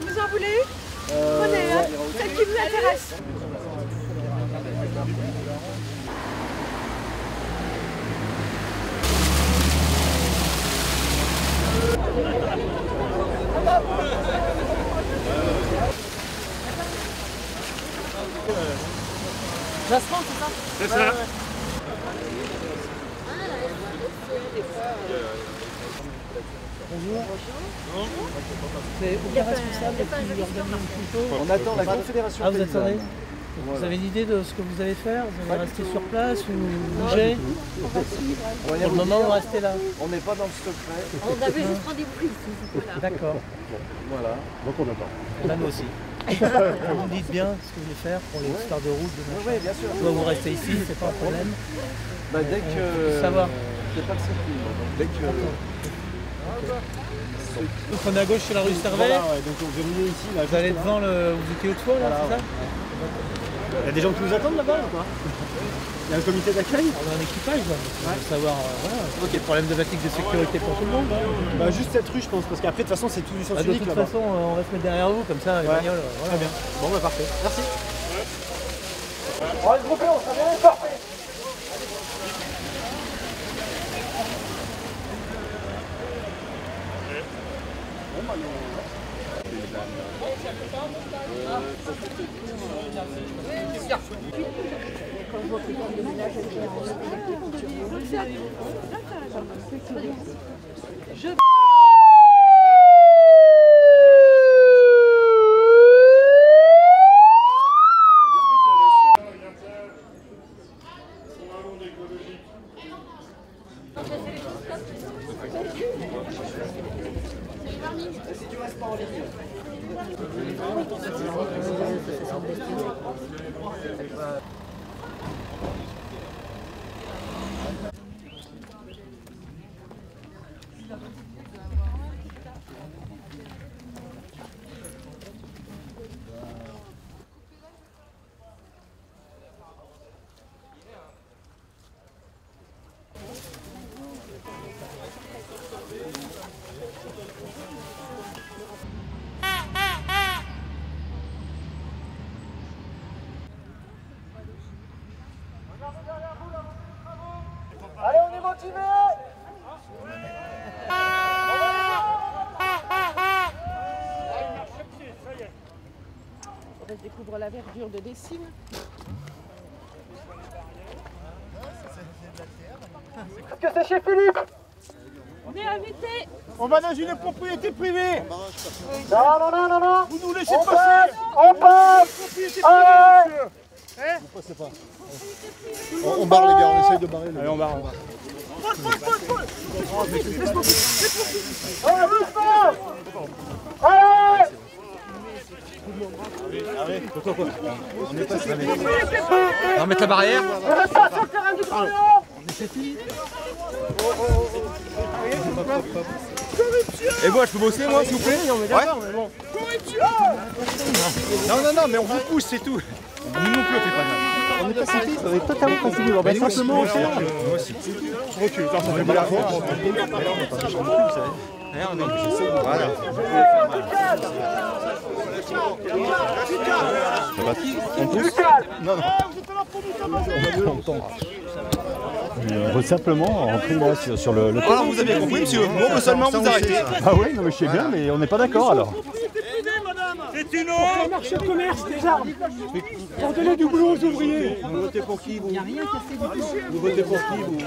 Vous en voulez une? Prenez, hein, celle qui vous intéresse. Jasmin, c'est ça? C'est ça. Bonjour. C'est aucun responsable qui organise une photo. On attend la Confédération. Ah, vous paysanne. attendez? Vous avez une idée de ce que vous allez faire? Vous allez rester sur place ou bouger? Pour le moment, vous restez là. On n'est pas dans le secret. On avait juste rendez-vous ici. Voilà. D'accord. Voilà. Donc on attend. Là, nous aussi. Vous me dites bien ce que vous voulez faire pour les histoires de route, de machin. Oui, bien sûr. Soit vous restez ici, c'est pas un problème. Bah, dès que. Savoir. C'est pas le circuit. Donc dès que. Vous prenez à gauche sur la rue Servet. Voilà, ouais, donc on verrouille ici. Là, Vous allez devant le. Vous étiez au-dessus là, Voilà, c'est ça? Il y a des gens qui nous attendent là-bas ou quoi? Il y a un comité d'accueil? On a un équipage, là. On veut savoir, voilà. Ok, problème de fatigue de sécurité pour tout le monde. Hein. Bah juste cette rue je pense, parce qu'après de toute façon c'est tout du sens De unique toute là-bas. façon, on va se mettre derrière vous, comme ça, les Ouais. bagnoles. Voilà. Très bien. Bon bah parfait. Merci. On va se grouper, on sera bien parfait. Si tu restes pas en ligne. Allez, on est motivés. On découvre la verdure de Dessines. Est-ce que c'est chez Philippe? On est invité. On va dans une propriété privée. Non, non, non, non, non. Vous nous laissez On passer. passe, on passe. Propriété Allez. privée, monsieur. Hein? On passe pas. On barre les gars, on essaye de barrer. Allez on barre. Allez, doucement. Allez. On est passé. On va mettre la barrière. On reste pas sur le terrain du Grand Léon. Et moi, je peux bosser, moi, s'il vous plaît? Ouais. Non, non, non, mais on vous pousse, c'est tout. Nous non plus, on fait pas mal. On est pacifiste, on est totalement pacifiste. On va simplement en faire. Moi aussi. Je recule. Attends, ça fait mal à la fois. Voilà. On pousse. Non, non. On veut simplement rentrer là sur le Voilà, vous avez compris, monsieur. Moi, on veut seulement vous arrêter. Ah oui, non mais je sais bien, mais on n'est pas d'accord alors. C'est une autre. Marché de commerce, des arbres, pour donner du boulot aux ouvriers. Vous votez pour qui vous? Il n'y a rien cassé du tout. Vous votez pour qui vous?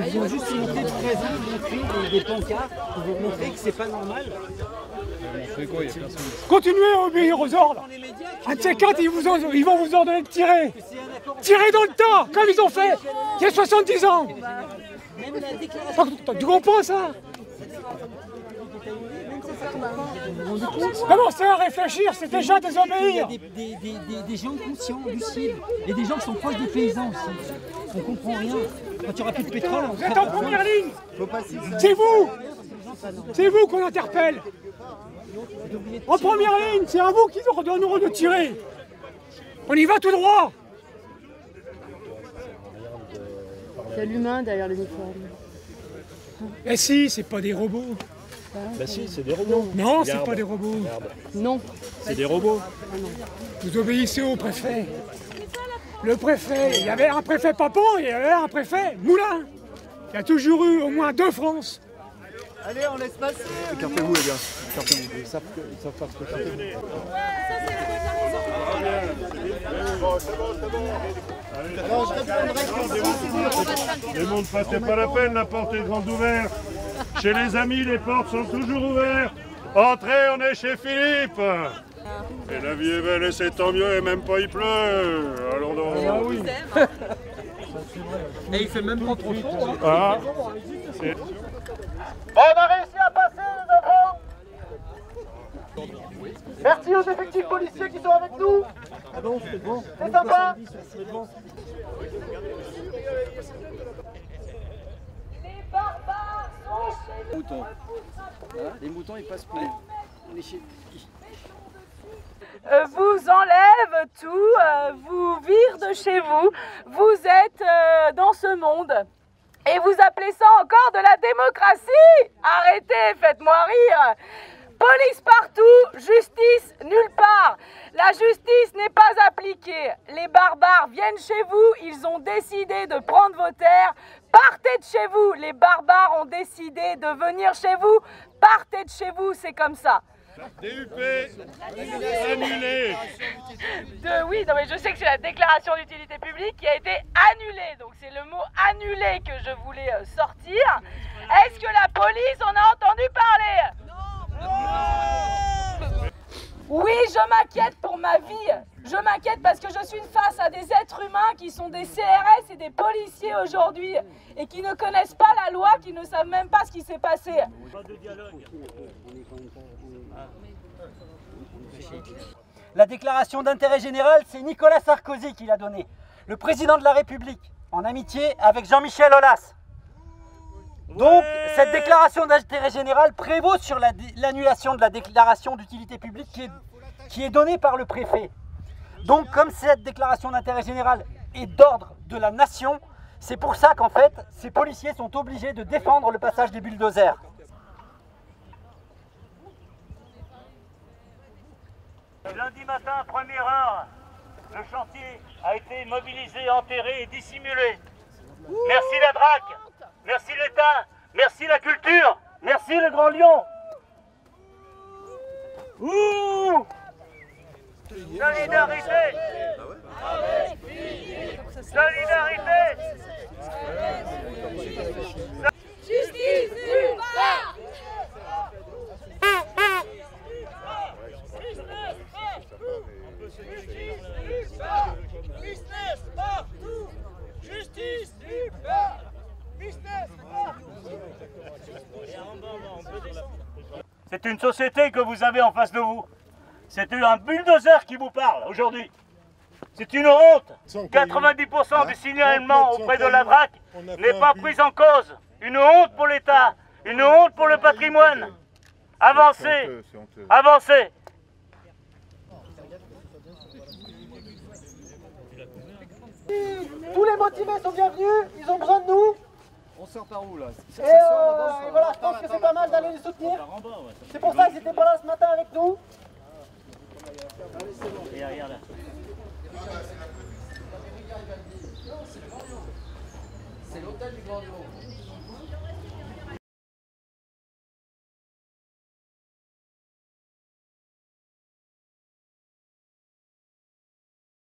Ils ont juste unité de présent, montrer des pancartes pour vous montrer que c'est pas normal. Continuez à obéir aux ordres. Un de ces quatre, ils vont vous ordonner de tirer. Tirez dans le tas, comme ils ont fait il y a 70 ans. Tu comprends ça? Commencez à réfléchir, c'est déjà désobéir. Il y a des gens conscients, lucides, et des gens qui sont proches des paysans aussi. On comprend rien. Quand il n'y aura plus de pétrole, Vous êtes en première ligne. C'est vous qu'on interpelle. En première ligne, c'est à vous qui nous ordonneront de tirer. On y va tout droit. C'est l'humain derrière l'uniforme. Eh si, c'est pas des robots. Bah si, c'est des robots. Non, c'est pas des robots. Non. C'est des robots. Vous obéissez au préfet. Le préfet, il y avait un préfet Papon et il y avait un préfet Moulin. Il y a toujours eu au moins 2 France. Allez, on laisse passer. Écartez-vous les gars. Écartez-vous. Ils savent pas ce que écartez-vous. Les mondes passez pas la peine, la porte est grande ouverte. Chez les amis, les portes sont toujours ouvertes. Entrez, on est chez Philippe. Et la vie est belle et c'est tant mieux, et même pas il pleut. Allons donc. Ah oui. Et il fait même pas trop chaud. Hein. Ah. On a réussi à passer, les enfants. Merci aux effectifs policiers qui sont avec nous. C'est sympa. Les barbares sont chez nous. Les moutons ils passent plus. On est chez... Vous enlève tout, vous vire de chez vous, vous êtes dans ce monde. Et vous appelez ça encore de la démocratie? Arrêtez, faites-moi rire. Police partout, justice nulle part. La justice n'est pas appliquée. Les barbares viennent chez vous, ils ont décidé de prendre vos terres. Partez de chez vous. Les barbares ont décidé de venir chez vous. Partez de chez vous, c'est comme ça. DUP annulé. Oui, non mais je sais que c'est la déclaration d'utilité publique qui a été annulée. Donc c'est le mot annulé que je voulais sortir. Est-ce que la police en a entendu parler? Oui, je m'inquiète pour ma vie. Je m'inquiète parce que je suis face à des êtres humains qui sont des CRS et des policiers aujourd'hui et qui ne connaissent pas la loi, qui ne savent même pas ce qui s'est passé. La déclaration d'intérêt général, c'est Nicolas Sarkozy qui l'a donnée, le président de la République, en amitié avec Jean-Michel Aulas. Donc, cette déclaration d'intérêt général prévaut sur l'annulation de la déclaration d'utilité publique qui est donnée par le préfet. Donc, comme cette déclaration d'intérêt général est d'ordre de la nation, c'est pour ça qu'en fait, ces policiers sont obligés de défendre le passage des bulldozers. Lundi matin, première heure, le chantier a été mobilisé, enterré et dissimulé. Merci la DRAC, merci l'État, merci la culture, merci le Grand Lyon. Ouh! Solidarité! Solidarité! Justice nulle part. Business partout. Justice nulle part. Business partout. C'est une société que vous avez en face de vous. C'est un bulldozer qui vous parle aujourd'hui. C'est une honte. 90% du signalement auprès de la DRAC n'est pas pris en cause. Une honte pour l'État, une honte pour le patrimoine. Avancez, avancez. Tous les motivés sont bienvenus, ils ont besoin de nous. On sort par où là? Et voilà, je pense que c'est pas mal d'aller les soutenir. C'est pour ça qu'ils n'étaient pas là ce matin avec nous. Regarde là. C'est l'hôtel du Grand Lyon.